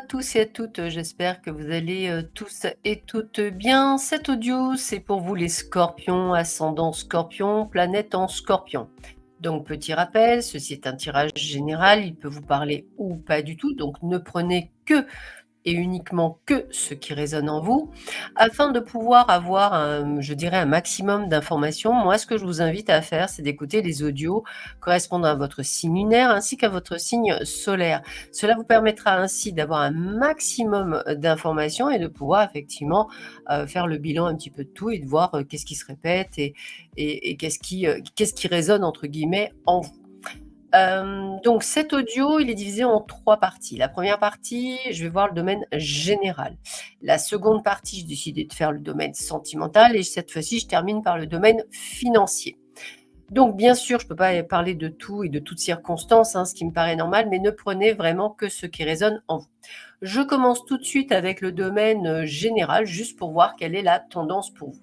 tous et à toutes, j'espère que vous allez, tous et toutes bien. Cet audio, c'est pour vous les scorpions, ascendant scorpion, planète en scorpion. Donc petit rappel, ceci est un tirage général, il peut vous parler ou pas du tout, donc ne prenez que et uniquement que ce qui résonne en vous. Afin de pouvoir avoir je dirais un maximum d'informations, moi ce que je vous invite à faire, c'est d'écouter les audios correspondant à votre signe lunaire ainsi qu'à votre signe solaire. Cela vous permettra ainsi d'avoir un maximum d'informations et de pouvoir effectivement faire le bilan un petit peu de tout et de voir qu'est-ce qui se répète et qu'est-ce qui résonne entre guillemets en vous. Donc cet audio, il est divisé en 3 parties. La première partie, je vais voir le domaine général. La seconde partie, j'ai décidé de faire le domaine sentimental et cette fois-ci, je termine par le domaine financier. Donc bien sûr, je ne peux pas parler de tout et de toutes circonstances, ce qui me paraît normal, mais ne prenez vraiment que ce qui résonne en vous. Je commence tout de suite avec le domaine, général, juste pour voir quelle est la tendance pour vous.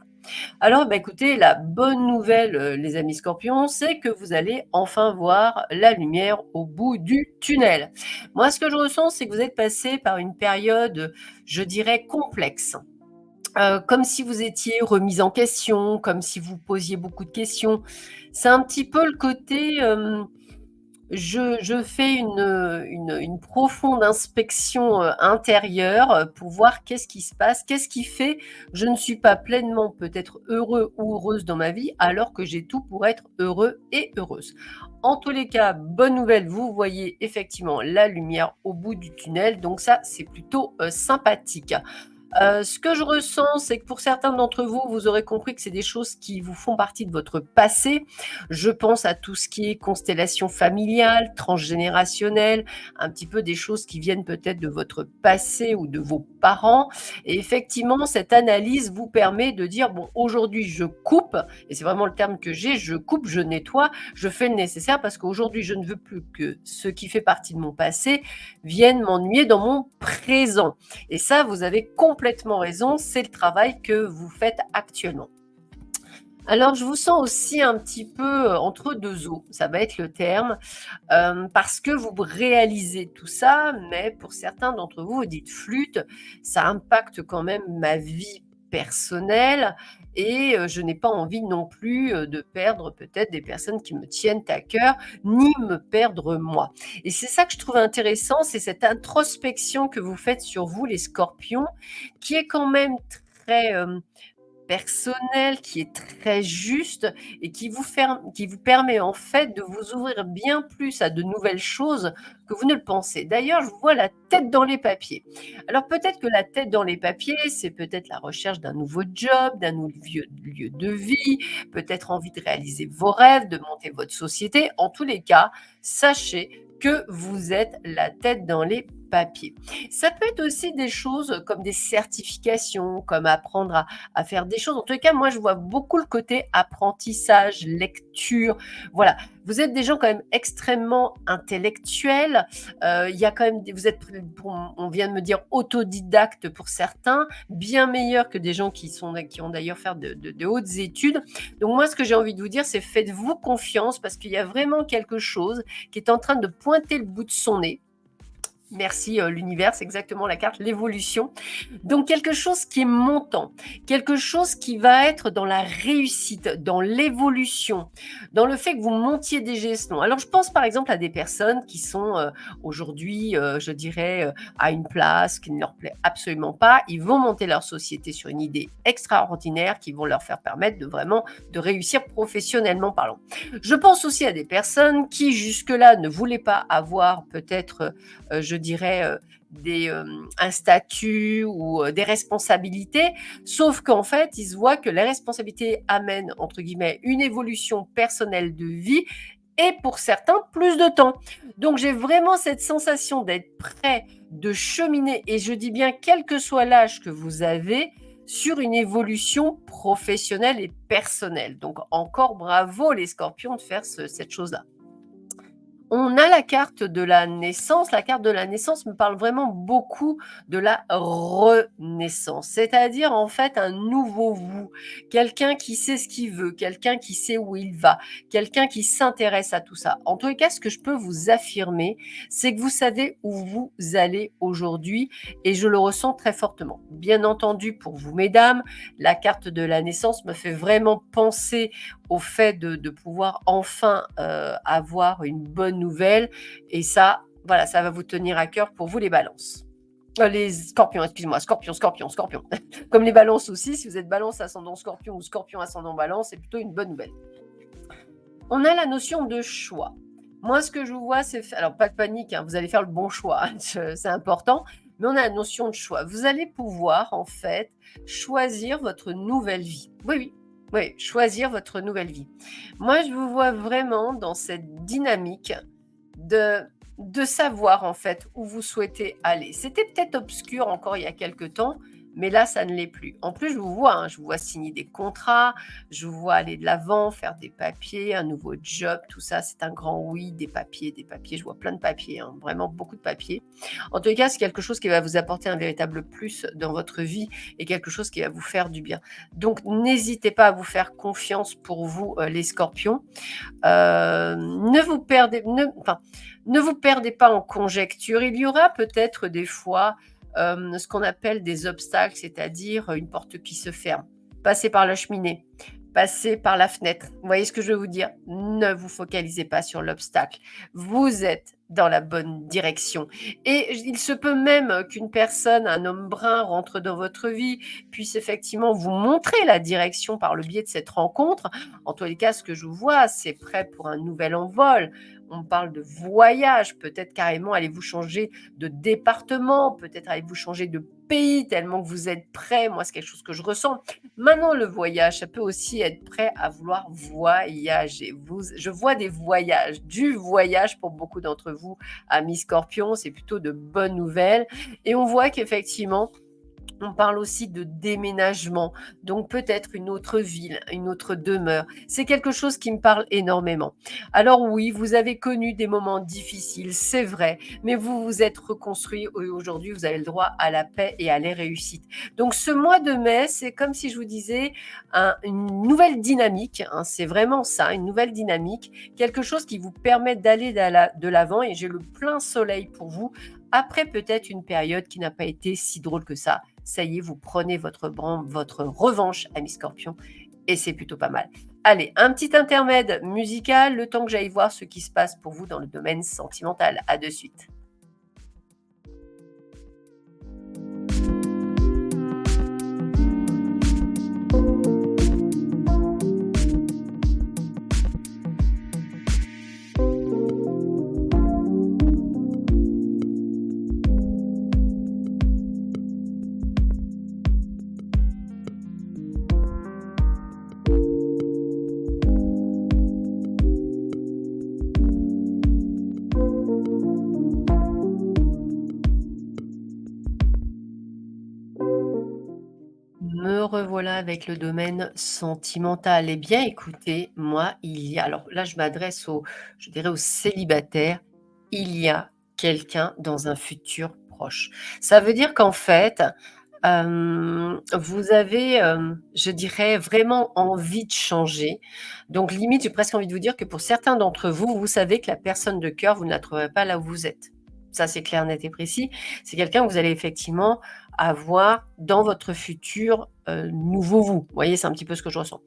Alors, écoutez, la bonne nouvelle, les amis scorpions, c'est que vous allez enfin voir la lumière au bout du tunnel. Moi, ce que je ressens, c'est que vous êtes passé par une période, je dirais complexe. Comme si vous étiez remise en question, comme si vous posiez beaucoup de questions. C'est un petit peu le côté, je fais une profonde inspection, intérieure, pour voir qu'est-ce qui se passe, qu'est-ce qui fait je ne suis pas pleinement peut-être heureux ou heureuse dans ma vie, alors que j'ai tout pour être heureux et heureuse. En tous les cas, bonne nouvelle, vous voyez effectivement la lumière au bout du tunnel, donc ça, c'est plutôt, sympathique. Ce que je ressens, c'est que pour certains d'entre vous, vous aurez compris que c'est des choses qui vous font partie de votre passé. Je pense à tout ce qui est constellation familiale, transgénérationnelle, un petit peu des choses qui viennent peut-être de votre passé ou de vos parents. Et effectivement, cette analyse vous permet de dire, bon, aujourd'hui, je coupe, et c'est vraiment le terme que j'ai, je coupe, je nettoie, je fais le nécessaire parce qu'aujourd'hui, je ne veux plus que ce qui fait partie de mon passé vienne m'ennuyer dans mon présent. Et ça, vous avez complètement raison, c'est le travail que vous faites actuellement. Alors, je vous sens aussi un petit peu entre deux eaux, ça va être le terme, parce que vous réalisez tout ça, mais pour certains d'entre vous, vous dites flûte, ça impacte quand même ma vie personnelle et je n'ai pas envie non plus de perdre peut-être des personnes qui me tiennent à cœur, ni me perdre moi. Et c'est ça que je trouve intéressant, c'est cette introspection que vous faites sur vous, les scorpions, qui est quand même très personnel, qui est très juste et qui vous permet en fait de vous ouvrir bien plus à de nouvelles choses que vous ne le pensez. D'ailleurs, je vous vois la tête dans les papiers. Alors peut-être que la tête dans les papiers, c'est peut-être la recherche d'un nouveau job, d'un nouveau lieu de vie, peut-être envie de réaliser vos rêves, de monter votre société. En tous les cas, sachez que vous êtes la tête dans les papiers. Ça peut être aussi des choses comme des certifications, comme apprendre à faire des choses. En tous les cas, moi, je vois beaucoup le côté apprentissage, lecture. Voilà, vous êtes des gens quand même extrêmement intellectuels. Il y a quand même, vous êtes, on vient de me dire, autodidacte pour certains, bien meilleur que des gens qui ont d'ailleurs fait de hautes études. Donc moi, ce que j'ai envie de vous dire, c'est faites-vous confiance parce qu'il y a vraiment quelque chose qui est en train de pointer le bout de son nez. Merci l'univers, c'est exactement la carte, l'évolution. Donc quelque chose qui est montant, quelque chose qui va être dans la réussite, dans l'évolution, dans le fait que vous montiez des gestions. Alors je pense par exemple à des personnes qui sont aujourd'hui, je dirais, à une place qui ne leur plaît absolument pas. Ils vont monter leur société sur une idée extraordinaire qui vont leur faire permettre de vraiment de réussir professionnellement parlant. Je pense aussi à des personnes qui jusque-là ne voulaient pas avoir peut-être je dirais, un statut ou des responsabilités, sauf qu'en fait, ils se voient que les responsabilités amènent, entre guillemets, une évolution personnelle de vie et pour certains, plus de temps. Donc j'ai vraiment cette sensation d'être prêt, de cheminer et je dis bien quel que soit l'âge que vous avez, sur une évolution professionnelle et personnelle. Donc encore bravo les scorpions de faire cette chose-là. On a la carte de la naissance. La carte de la naissance me parle vraiment beaucoup de la renaissance, c'est-à-dire, en fait, un nouveau vous, quelqu'un qui sait ce qu'il veut, quelqu'un qui sait où il va, quelqu'un qui s'intéresse à tout ça. En tous les cas, ce que je peux vous affirmer, c'est que vous savez où vous allez aujourd'hui et je le ressens très fortement. Bien entendu, pour vous, mesdames, la carte de la naissance me fait vraiment penser au fait de pouvoir enfin avoir une bonne nouvelle. Et ça, voilà, ça va vous tenir à cœur pour vous les balances. Les scorpions, excuse-moi, scorpion, scorpion, scorpion. Comme les balances aussi, si vous êtes balance ascendant scorpion ou scorpion ascendant balance, c'est plutôt une bonne nouvelle. On a la notion de choix. Moi, ce que je vous vois, c'est... Alors, pas de panique, hein, vous allez faire le bon choix, hein, c'est important, mais on a la notion de choix. Vous allez pouvoir, en fait, choisir votre nouvelle vie. Oui, oui, oui, choisir votre nouvelle vie. Moi, je vous vois vraiment dans cette dynamique de, de savoir, en fait, où vous souhaitez aller. C'était peut-être obscur encore il y a quelques temps, mais là, ça ne l'est plus. En plus, je vous vois signer des contrats, je vous vois aller de l'avant, faire des papiers, un nouveau job, tout ça, c'est un grand oui, des papiers, je vois plein de papiers, hein, vraiment beaucoup de papiers. En tout cas, c'est quelque chose qui va vous apporter un véritable plus dans votre vie et quelque chose qui va vous faire du bien. Donc, n'hésitez pas à vous faire confiance pour vous, les scorpions. Ne vous perdez, enfin, ne vous perdez pas en conjecture. Il y aura peut-être des fois ce qu'on appelle des obstacles, c'est-à-dire une porte qui se ferme. Passez par la cheminée, passez par la fenêtre. Vous voyez ce que je veux vous dire? Ne vous focalisez pas sur l'obstacle. Vous êtes dans la bonne direction. Et il se peut même qu'une personne, un homme brun, rentre dans votre vie, puisse effectivement vous montrer la direction par le biais de cette rencontre. En tous les cas, ce que je vois, c'est prêt pour un nouvel envol. On parle de voyage, peut-être carrément allez-vous changer de département, peut-être allez-vous changer de pays tellement que vous êtes prêt. Moi, c'est quelque chose que je ressens. Maintenant, le voyage, ça peut aussi être prêt à vouloir voyager. Je vois des voyages, du voyage pour beaucoup d'entre vous, amis Scorpion, c'est plutôt de bonnes nouvelles. Et on voit qu'effectivement, on parle aussi de déménagement, donc peut-être une autre ville, une autre demeure. C'est quelque chose qui me parle énormément. Alors oui, vous avez connu des moments difficiles, c'est vrai, mais vous vous êtes reconstruit et aujourd'hui, vous avez le droit à la paix et à les réussites. Donc ce mois de mai, c'est comme si je vous disais une nouvelle dynamique, hein, c'est vraiment ça, une nouvelle dynamique, quelque chose qui vous permet d'aller de l'avant et j'ai le plein soleil pour vous après peut-être une période qui n'a pas été si drôle que ça. Ça y est, vous prenez votre revanche, amis Scorpion, et c'est plutôt pas mal. Allez, un petit intermède musical, le temps que j'aille voir ce qui se passe pour vous dans le domaine sentimental. À de suite. Me revoilà avec le domaine sentimental. Eh bien, écoutez, moi, alors là, je m'adresse je dirais aux célibataires. Il y a quelqu'un dans un futur proche. Ça veut dire qu'en fait, vous avez, je dirais, vraiment envie de changer. Donc limite, j'ai presque envie de vous dire que pour certains d'entre vous, vous savez que la personne de cœur, vous ne la trouverez pas là où vous êtes. Ça, c'est clair, net et précis. C'est quelqu'un que vous allez effectivement avoir dans votre futur, nouveau vous. Vous voyez, c'est un petit peu ce que je ressens.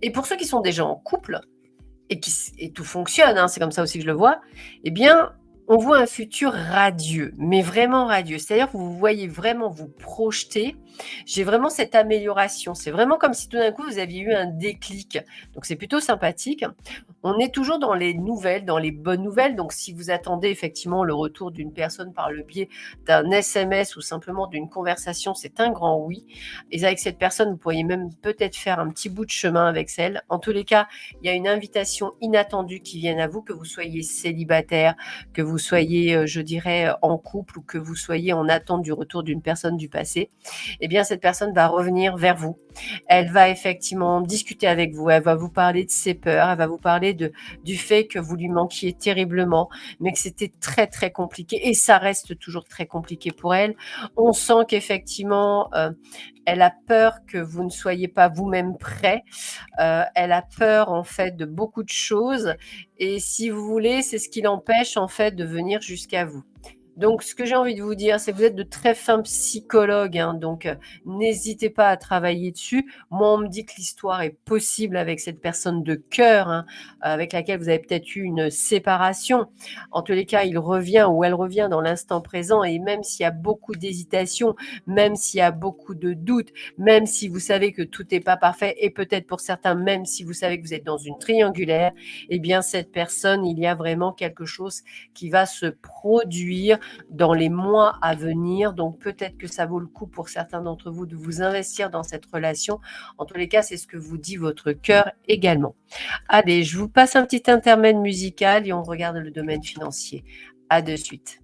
Et pour ceux qui sont déjà en couple et tout fonctionne, hein, c'est comme ça aussi que je le vois, eh bien, on voit un futur radieux, mais vraiment radieux. C'est-à-dire que vous voyez vraiment vous projeter. J'ai vraiment cette amélioration. C'est vraiment comme si tout d'un coup, vous aviez eu un déclic. Donc, c'est plutôt sympathique. On est toujours dans les nouvelles, dans les bonnes nouvelles. Donc, si vous attendez effectivement le retour d'une personne par le biais d'un SMS ou simplement d'une conversation, c'est un grand oui. Et avec cette personne, vous pourriez même peut-être faire un petit bout de chemin avec celle. En tous les cas, il y a une invitation inattendue qui vient à vous, que vous soyez célibataire, que vous vous soyez, je dirais, en couple ou que vous soyez en attente du retour d'une personne du passé, eh bien cette personne va revenir vers vous. Elle va effectivement discuter avec vous, elle va vous parler de ses peurs, elle va vous parler du fait que vous lui manquiez terriblement, mais que c'était très, très compliqué et ça reste toujours très compliqué pour elle. On sent qu'effectivement, elle a peur que vous ne soyez pas vous-même prêt. Elle a peur en fait de beaucoup de choses et si vous voulez, c'est ce qui l'empêche en fait de venir jusqu'à vous. Donc ce que j'ai envie de vous dire, c'est que vous êtes de très fins psychologues, hein, donc n'hésitez pas à travailler dessus. Moi, on me dit que l'histoire est possible avec cette personne de cœur, hein, avec laquelle vous avez peut-être eu une séparation. En tous les cas, il revient ou elle revient dans l'instant présent et même s'il y a beaucoup d'hésitation, même s'il y a beaucoup de doutes, même si vous savez que tout n'est pas parfait et peut-être pour certains, même si vous savez que vous êtes dans une triangulaire, eh bien cette personne, il y a vraiment quelque chose qui va se produire dans les mois à venir. Donc peut-être que ça vaut le coup pour certains d'entre vous de vous investir dans cette relation. En tous les cas, c'est ce que vous dit votre cœur également. Allez, je vous passe un petit intermède musical et on regarde le domaine financier. À de suite.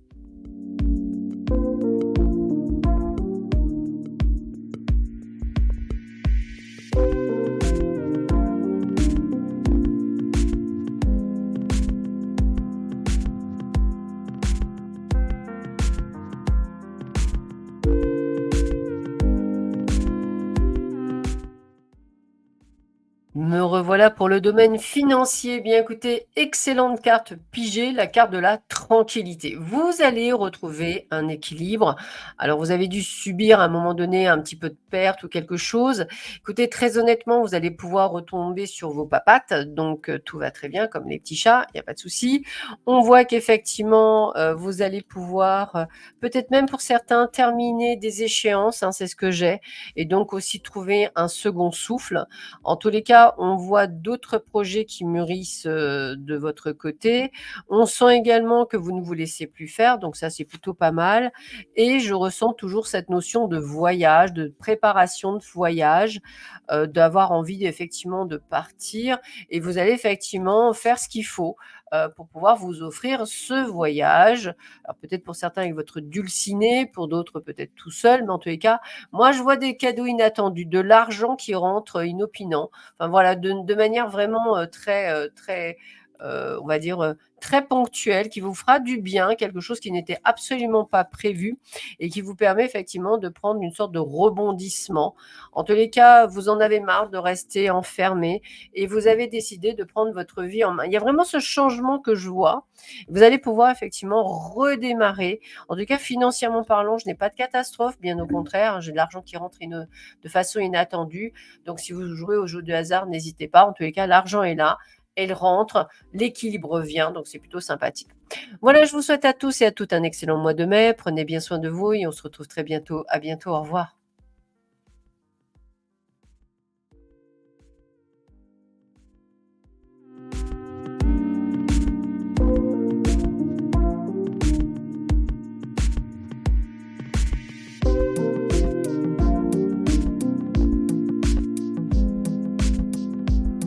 Me revoilà pour le domaine financier. Bien écoutez, excellente carte pigée, la carte de la tranquillité. Vous allez retrouver un équilibre. Alors, vous avez dû subir à un moment donné un petit peu de perte ou quelque chose. Écoutez, très honnêtement, vous allez pouvoir retomber sur vos papates. Donc, tout va très bien, comme les petits chats, il n'y a pas de souci. On voit qu'effectivement, vous allez pouvoir, peut-être même pour certains, terminer des échéances, hein, c'est ce que j'ai, et donc aussi trouver un second souffle. En tous les cas, on voit d'autres projets qui mûrissent, de votre côté. On sent également que vous ne vous laissez plus faire, donc ça, c'est plutôt pas mal et je ressens toujours cette notion de voyage, de préparation de voyage, d'avoir envie effectivement de partir et vous allez effectivement faire ce qu'il faut, pour pouvoir vous offrir ce voyage. Alors peut-être pour certains avec votre dulciné, pour d'autres peut-être tout seul, mais en tous les cas, moi, je vois des cadeaux inattendus, de l'argent qui rentre, inopinant. Enfin voilà, de manière vraiment, très, on va dire, très ponctuelle, qui vous fera du bien, quelque chose qui n'était absolument pas prévu et qui vous permet effectivement de prendre une sorte de rebondissement. En tous les cas, vous en avez marre de rester enfermé et vous avez décidé de prendre votre vie en main. Il y a vraiment ce changement que je vois. Vous allez pouvoir effectivement redémarrer. En tout cas, financièrement parlant, je n'ai pas de catastrophe, bien au contraire, hein, j'ai de l'argent qui rentre de façon inattendue. Donc si vous jouez au jeu de hasard, n'hésitez pas. En tous les cas, l'argent est là, elle rentre, l'équilibre vient, donc c'est plutôt sympathique. Voilà, je vous souhaite à tous et à toutes un excellent mois de mai. Prenez bien soin de vous et on se retrouve très bientôt. À bientôt, au revoir.